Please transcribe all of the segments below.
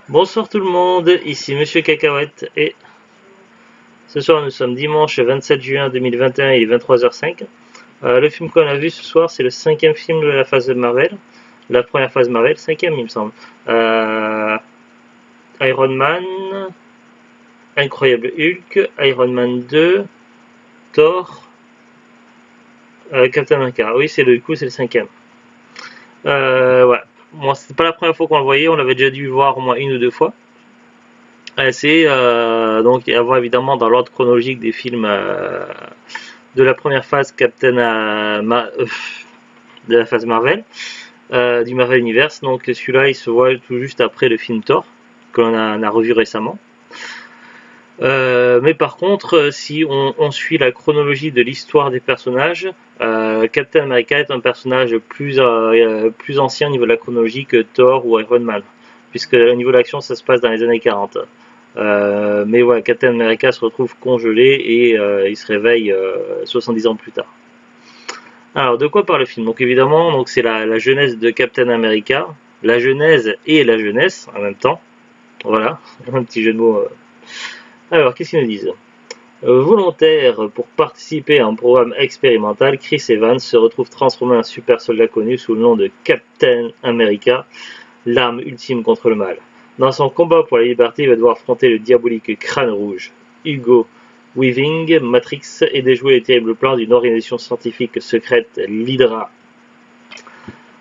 Bonsoir tout le monde, ici Monsieur Cacahuète et ce soir nous sommes dimanche 27 juin 2021 et il est 23h05. Le film qu'on a vu ce soir c'est le cinquième film de la phase de Marvel, la première phase Marvel, cinquième il me semble. Euh, Iron Man, Incroyable Hulk, Iron Man 2, Thor, Captain America. Oui c'est le coup c'est le cinquième. Ouais. Moi c'était pas la première fois qu'on le voyait, on l'avait déjà dû voir au moins une ou deux fois. C'est donc avoir évidemment dans l'ordre chronologique des films de la première phase de la phase Marvel, du Marvel Universe. Donc celui-là il se voit tout juste après le film Thor que l'on a revu récemment. Mais par contre, si on suit la chronologie de l'histoire des personnages, Captain America est un personnage plus ancien au niveau de la chronologie que Thor ou Iron Man, puisque au niveau de l'action ça se passe dans les années 40. Mais ouais, Captain America se retrouve congelé et il se réveille 70 ans plus tard. Alors, de quoi parle le film? Donc évidemment, donc c'est la jeunesse de Captain America, la genèse et la jeunesse en même temps. Voilà, un petit jeu de mots. Alors, qu'est-ce qu'ils nous disent? Volontaire pour participer à un programme expérimental, Chris Evans se retrouve transformé en super soldat connu sous le nom de Captain America, l'arme ultime contre le mal. Dans son combat pour la liberté, il va devoir affronter le diabolique Crâne Rouge, Hugo Weaving, Matrix et déjouer les terribles plans d'une organisation scientifique secrète, l'Hydra.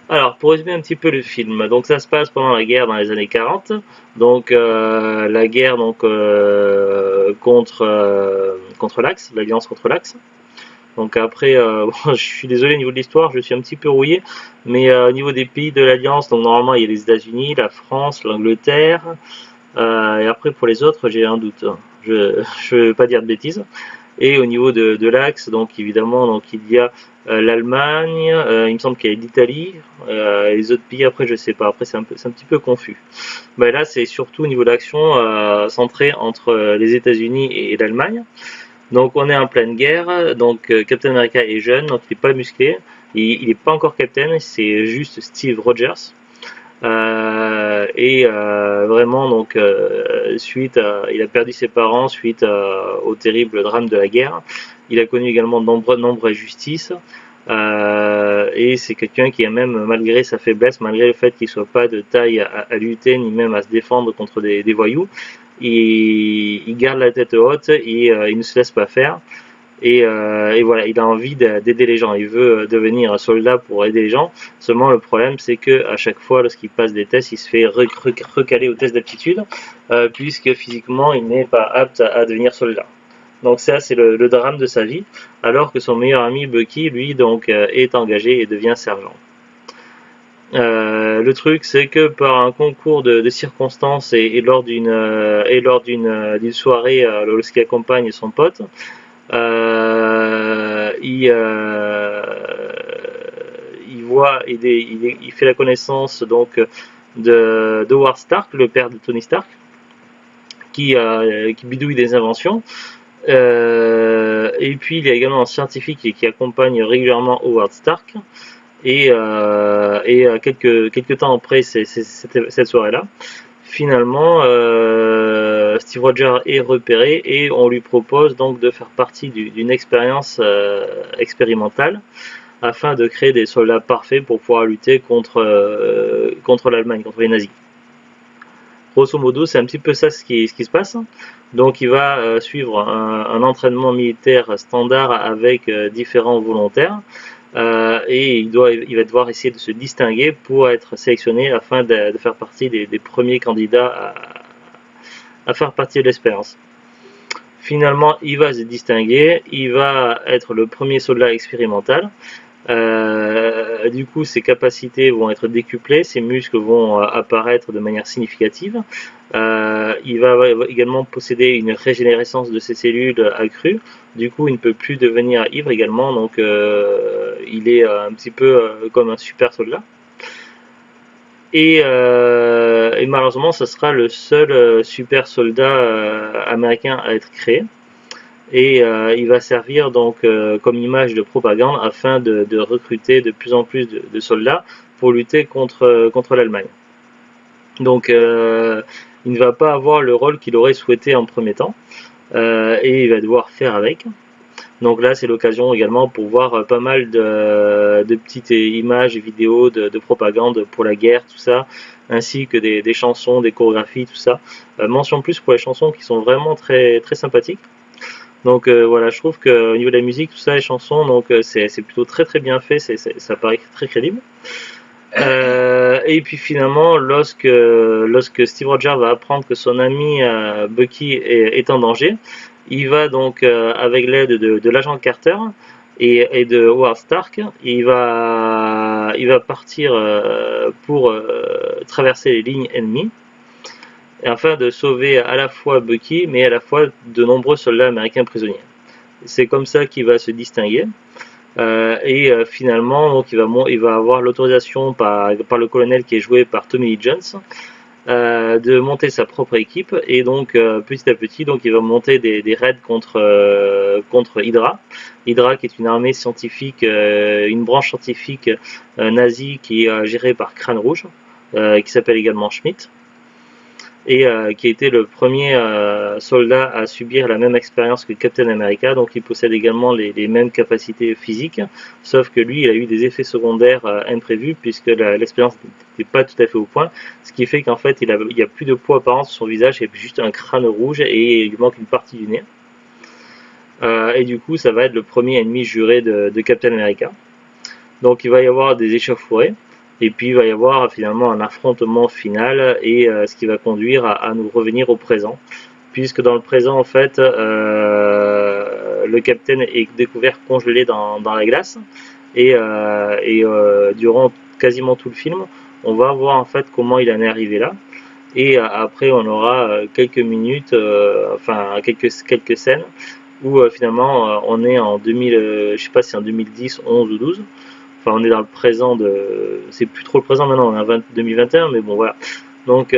Alors, pour résumer un petit peu le film, donc ça se passe pendant la guerre dans les années 40, donc la guerre contre l'Axe, l'alliance contre l'Axe. Donc après, je suis désolé au niveau de l'histoire, je suis un petit peu rouillé, mais au niveau des pays de l'Alliance, donc normalement il y a les États-Unis, la France, l'Angleterre, et après pour les autres j'ai un doute. Je ne veux pas dire de bêtises. Et au niveau de l'Axe, donc évidemment, donc il y a l'Allemagne, il me semble qu'il y a l'Italie, les autres pays après je sais pas. Après c'est un petit peu confus. Ben là c'est surtout au niveau de l'action centré entre les États-Unis et l'Allemagne. Donc on est en pleine guerre, donc Captain America est jeune, donc il n'est pas musclé, il n'est pas encore Captain, c'est juste Steve Rogers. Vraiment donc il a perdu ses parents suite au terrible drame de la guerre. Il a connu également de nombreuses injustices. Et c'est quelqu'un qui a même, malgré sa faiblesse, malgré le fait qu'il soit pas de taille à lutter ni même à se défendre contre des voyous, il garde la tête haute et il ne se laisse pas faire. Et voilà, il a envie d'aider les gens. Il veut devenir soldat pour aider les gens. Seulement, le problème, c'est que à chaque fois, lorsqu'il passe des tests, il se fait recaler au test d'aptitude, puisque physiquement, il n'est pas apte à devenir soldat. Donc ça, c'est le drame de sa vie, alors que son meilleur ami Bucky, lui, donc, est engagé et devient sergent. Le truc, c'est que par un concours de circonstances et lors d'une soirée, lorsqu'il accompagne son pote, il fait la connaissance donc de Howard Stark, le père de Tony Stark, qui bidouille des inventions. Et puis il y a également un scientifique qui accompagne régulièrement Howard Stark. Et quelques temps après cette soirée-là, finalement, Steve Rogers est repéré et on lui propose donc de faire partie d'une expérience expérimentale afin de créer des soldats parfaits pour pouvoir lutter contre l'Allemagne, contre les nazis. Grosso modo, c'est un petit peu ça ce qui se passe. Donc il va suivre un entraînement militaire standard avec différents volontaires. Et il va devoir essayer de se distinguer pour être sélectionné afin de faire partie des premiers candidats à faire partie de l'expérience. Finalement, il va se distinguer, il va être le premier soldat expérimental. Du coup, ses capacités vont être décuplées, ses muscles vont apparaître de manière significative. Il va également posséder une régénérescence de ses cellules accrue. Du coup, il ne peut plus devenir ivre également, donc il est un petit peu comme un super soldat. Et malheureusement, ce sera le seul super soldat américain à être créé. Et il va servir donc comme image de propagande afin de recruter de plus en plus de soldats pour lutter contre l'Allemagne. Donc il ne va pas avoir le rôle qu'il aurait souhaité en premier temps, et il va devoir faire avec. Donc là, c'est l'occasion également pour voir pas mal de petites images et vidéos de propagande pour la guerre, tout ça, ainsi que des chansons, des chorégraphies, tout ça. Mention plus pour les chansons qui sont vraiment très, très sympathiques. Donc voilà, je trouve qu'au niveau de la musique, tout ça, les chansons, donc c'est plutôt très très bien fait, ça paraît très crédible. Et puis finalement, lorsque Steve Rogers va apprendre que son ami Bucky est en danger, il va donc, avec l'aide de l'agent Carter et de Howard Stark, il va partir pour traverser les lignes ennemies, afin de sauver à la fois Bucky, mais à la fois de nombreux soldats américains prisonniers. C'est comme ça qu'il va se distinguer. Finalement, donc il va avoir l'autorisation par le colonel qui est joué par Tommy Lee Jones, de monter sa propre équipe, et donc petit à petit, donc il va monter des raids contre Hydra. Hydra qui est une armée scientifique, une branche scientifique nazie qui est gérée par Crâne Rouge, qui s'appelle également Schmidt, et qui a été le premier soldat à subir la même expérience que Captain America, donc il possède également les mêmes capacités physiques, sauf que lui il a eu des effets secondaires imprévus, puisque l'expérience n'était pas tout à fait au point, ce qui fait qu'en fait il n'y a plus de peau apparente sur son visage, il y a juste un crâne rouge et il lui manque une partie du nez. Et du coup ça va être le premier ennemi juré de Captain America. Donc il va y avoir des échauffourées, et puis il va y avoir finalement un affrontement final, et ce qui va conduire à nous revenir au présent, puisque dans le présent en fait le capitaine est découvert congelé dans la glace, et durant quasiment tout le film on va voir en fait comment il en est arrivé là, et après on aura quelques minutes, enfin quelques scènes où finalement on est en 2000, je sais pas si en 2010, 11 ou 12. Enfin, on est dans le présent c'est plus trop le présent maintenant, on est en 2021, mais bon voilà. Donc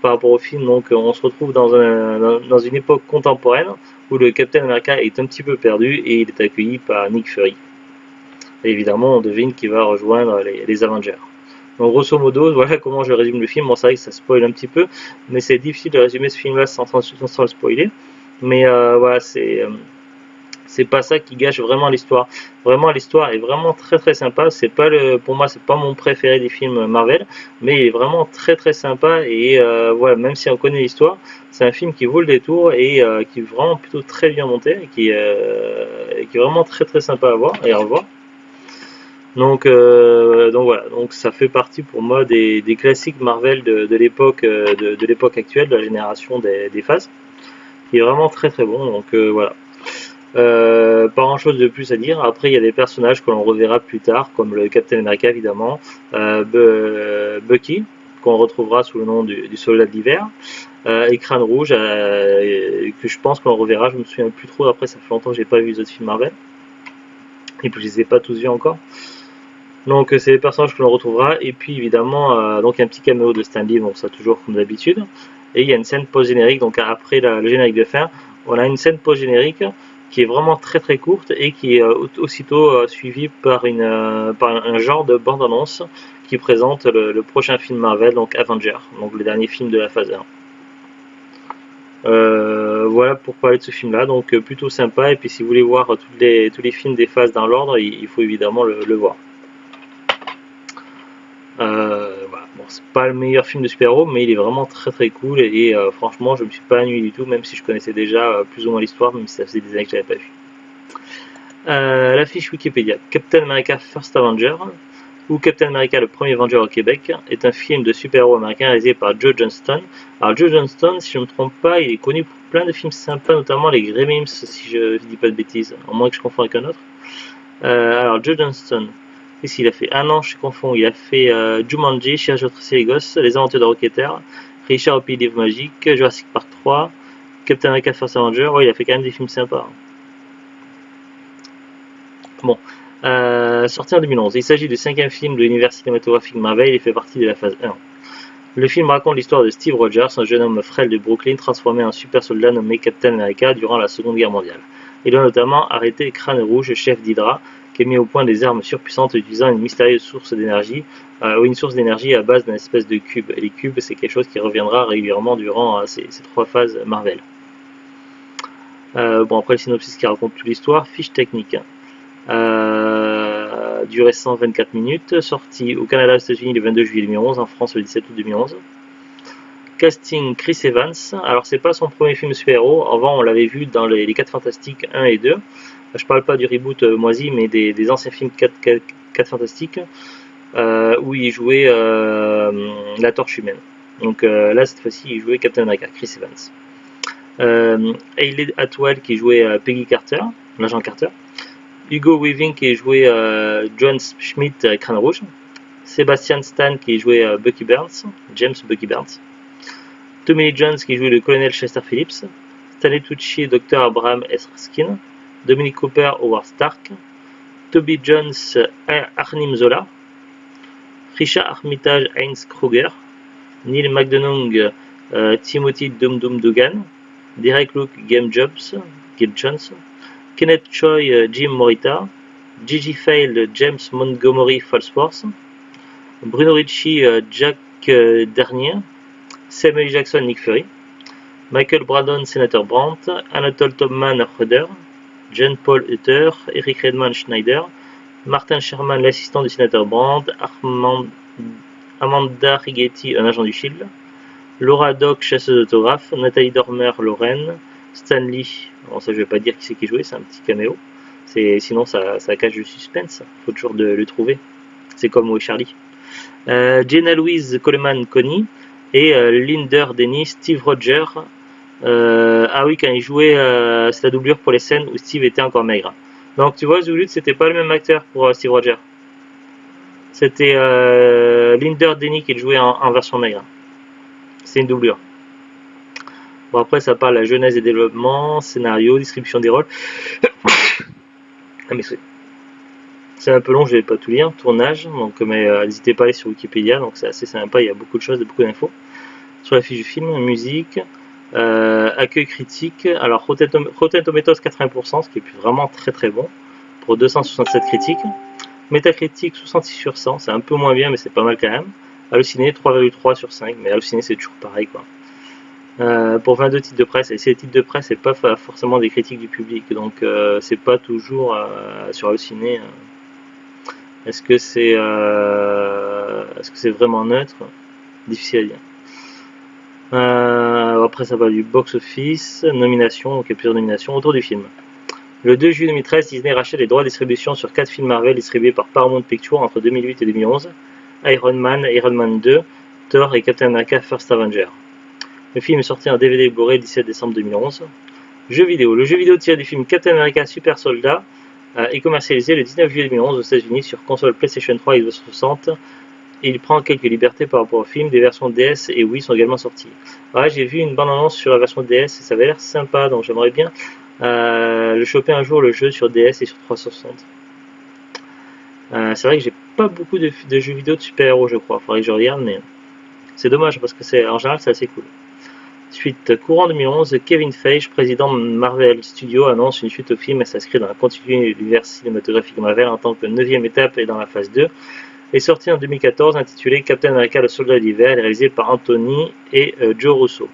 par rapport au film, donc on se retrouve dans une époque contemporaine où le Captain America est un petit peu perdu et il est accueilli par Nick Fury. Et évidemment, on devine qu'il va rejoindre les Avengers. Donc grosso modo, voilà comment je résume le film. Bon, c'est vrai que ça spoil un petit peu, mais c'est difficile de résumer ce film-là sans le spoiler. Mais voilà, c'est pas ça qui gâche vraiment l'histoire. Vraiment, l'histoire est vraiment très très sympa. Pour moi, c'est pas mon préféré des films Marvel, mais il est vraiment très très sympa. Et voilà, même si on connaît l'histoire, c'est un film qui vaut le détour, et qui est vraiment plutôt très bien monté, et qui est vraiment très très sympa à voir et à revoir. Donc voilà, donc ça fait partie pour moi des classiques Marvel de l'époque actuelle, de la génération des phases, qui est vraiment très très bon. Donc voilà. Pas grand chose de plus à dire. Après, il y a des personnages que l'on reverra plus tard, comme le Captain America évidemment, Bucky, qu'on retrouvera sous le nom du soldat de l'hiver, et Crâne Rouge, que je pense qu'on reverra. Je me souviens plus trop, après ça fait longtemps que j'ai pas vu les autres films Marvel, et puis je les ai pas tous vus encore. Donc c'est les personnages que l'on retrouvera, et puis évidemment donc un petit caméo de Stan Lee, bon ça toujours comme d'habitude, et il y a une scène post-générique, donc après le générique de fin, on a une scène post-générique qui est vraiment très très courte, et qui est aussitôt suivie par un genre de bande-annonce qui présente le prochain film Marvel, donc Avengers, donc le dernier film de la phase 1. Voilà pour parler de ce film là, donc plutôt sympa, et puis si vous voulez voir tous les films des phases dans l'ordre, il faut évidemment le voir. Voilà. Bon, c'est pas le meilleur film de super-héros, mais il est vraiment très très cool, et franchement je me suis pas ennuyé du tout, même si je connaissais déjà plus ou moins l'histoire, même si ça faisait des années que je l'avais pas vu. La fiche Wikipédia. Captain America First Avenger, ou Captain America le premier Avenger au Québec, est un film de super-héros américain réalisé par Joe Johnston. Alors Joe Johnston, si je ne me trompe pas, il est connu pour plein de films sympas, notamment les Gremlins, si je dis pas de bêtises, à moins que je confonde avec un autre. Alors Joe Johnston, qu'est-ce qu'il a fait? Ah non, je confonds, il a fait Jumanji, Cherche votre les gosses, Les Aventures de Rocketer, Richard au Pays des Livres Magiques, Jurassic Park 3, Captain America First Avenger. Ouais, il a fait quand même des films sympas. Bon, sorti en 2011, il s'agit du 5e film de l'univers cinématographique Marvel, et fait partie de la phase 1. Le film raconte l'histoire de Steve Rogers, un jeune homme frêle de Brooklyn transformé en super soldat nommé Captain America durant la Seconde Guerre mondiale. Il doit notamment arrêter Crâne Rouge, chef d'Hydra, qui a mis au point des armes surpuissantes utilisant une mystérieuse source d'énergie, ou une source d'énergie à base d'une espèce de cube. Et les cubes, c'est quelque chose qui reviendra régulièrement durant ces 3 phases Marvel. Bon, après le synopsis qui raconte toute l'histoire, fiche technique. Durée 124 minutes, sortie au Canada et aux États-Unis le 22 juillet 2011, en France le 17 août 2011. Casting Chris Evans. Alors, c'est pas son premier film super-héros. Avant, on l'avait vu dans les 4 Fantastiques 1 et 2. Je parle pas du reboot moisi, mais des anciens films 4 Fantastiques où il jouait la Torche Humaine. Donc là, cette fois-ci, il jouait Captain America, Chris Evans. Hayley Atwell qui jouait Peggy Carter, l'agent Carter. Hugo Weaving qui jouait John Schmidt, Crâne Rouge. Sebastian Stan qui jouait Bucky Barnes, James Bucky Barnes. Tommy Lee Jones qui jouait le colonel Chester Phillips. Stanley Tucci, Dr. Abraham Erskine. Dominic Cooper, Howard Stark. Toby Jones, Arnim Zola. Richard Armitage, Heinz Kruger. Neil McDonough, Timothy Dum Dugan. Derek Luke, Game Jones. Kenneth Choi, Jim Morita. Gigi Fail, James Montgomery Falsworth. Bruno Ricci, Jack Dernier. Samuel Jackson, Nick Fury. Michael Brandon, Senator Brandt. Anatole Topman, Rudder. John Paul Hutter. Eric Redman, Schneider. Martin Sherman, l'assistant du sénateur Brandt. Amanda Rigetti, un agent du Shield. Laura Dock, chasseuse d'autographes. Nathalie Dormer, Lorraine. Stan Lee, bon, ça je vais pas dire qui c'est qui jouait, c'est un petit caméo. Sinon ça cache du suspense, faut toujours le trouver. C'est comme Où est Charlie. Jenna Louise Coleman Connie et Linder Denny, Steve Rogers. Ah oui, quand il jouait, c'est la doublure pour les scènes où Steve était encore maigre. Donc tu vois, Zuluth, c'était pas le même acteur pour Steve Rogers. C'était Linder Denny qui le jouait en version maigre. C'est une doublure. Bon, après, ça parle de la genèse et développement, scénario, distribution des rôles. Ah, mais c'est un peu long, je vais pas tout lire. Tournage, donc, mais n'hésitez pas à aller sur Wikipédia, donc c'est assez sympa, il y a beaucoup de choses, beaucoup d'infos. Sur la fiche du film, musique, accueil critique. Alors, Rotten Tomatoes 80%, ce qui est vraiment très très bon, pour 267 critiques. Metacritic 66 sur 100, c'est un peu moins bien, mais c'est pas mal quand même. Halluciné 3,3 sur 5, mais Halluciné c'est toujours pareil quoi. Pour 22 titres de presse, et ces titres de presse c'est pas forcément des critiques du public, donc c'est pas toujours sur Halluciné. Est-ce que c'est vraiment neutre? Difficile à dire. Après ça va du box-office, nomination, donc il y a plusieurs nominations autour du film. Le 2 juillet 2013, Disney rachète les droits de distribution sur 4 films Marvel distribués par Paramount Pictures entre 2008 et 2011. Iron Man 2, Thor et Captain America First Avenger. Le film est sorti en DVD et Blu-ray le 17 décembre 2011. Jeux vidéo. Le jeu vidéo tiré du film Captain America Super Soldat est commercialisé le 19 juillet 2011 aux États-Unis sur console PlayStation 3 et Xbox 360. Et il prend quelques libertés par rapport au film. Des versions DS et Wii sont également sorties. Ouais, j'ai vu une bande-annonce sur la version DS et ça avait l'air sympa, donc j'aimerais bien le choper un jour, le jeu sur DS et sur 360. C'est vrai que j'ai pas beaucoup de jeux vidéo de super-héros, je crois. Faudrait que je regarde, mais c'est dommage parce que en général c'est assez cool. Suite, courant 2011, Kevin Feige, président de Marvel Studios, annonce une suite au film et s'inscrit dans la continuité de l'univers cinématographique Marvel en tant que 9e étape et dans la phase 2. Est sorti en 2014, intitulé Captain America le soldat d'hiver, réalisé par Anthony et Joe Russo.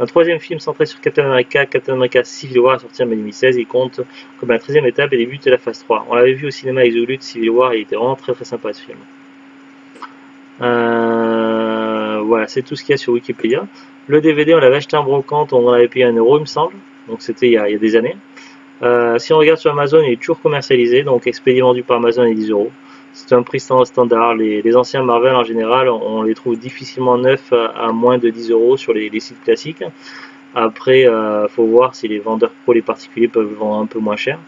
Un troisième film centré sur Captain America Civil War, sorti en 2016, il compte comme la 13e étape et débute la phase 3. On l'avait vu au cinéma avec The Lutte Civil War et il était vraiment très très sympa ce film. Voilà, c'est tout ce qu'il y a sur Wikipédia. Le DVD, on l'avait acheté en brocante, on l'avait payé 1 euro, il me semble. Donc c'était il y a des années. Si on regarde sur Amazon, il est toujours commercialisé, donc expédié vendu par Amazon à 10 euros. C'est un prix standard. Les anciens Marvel en général, on les trouve difficilement neufs à moins de 10 euros sur les sites classiques. Après, faut voir si les vendeurs pro, les particuliers peuvent vendre un peu moins cher.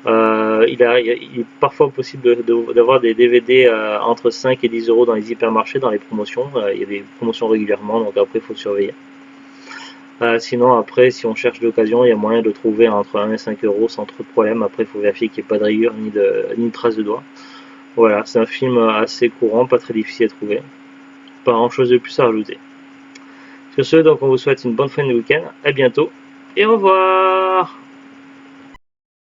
Il est parfois possible d'avoir des DVD entre 5 et 10 euros dans les hypermarchés, dans les promotions. Il y a des promotions régulièrement, donc après il faut surveiller. Sinon après, si on cherche d'occasion, il y a moyen de trouver entre 1 et 5 euros sans trop de problème. Après il faut vérifier qu'il n'y ait pas de rayures ni de traces de doigts. Voilà, c'est un film assez courant, pas très difficile à trouver. Pas grand chose de plus à rajouter. Sur ce, donc on vous souhaite une bonne fin de week-end, à bientôt et au revoir.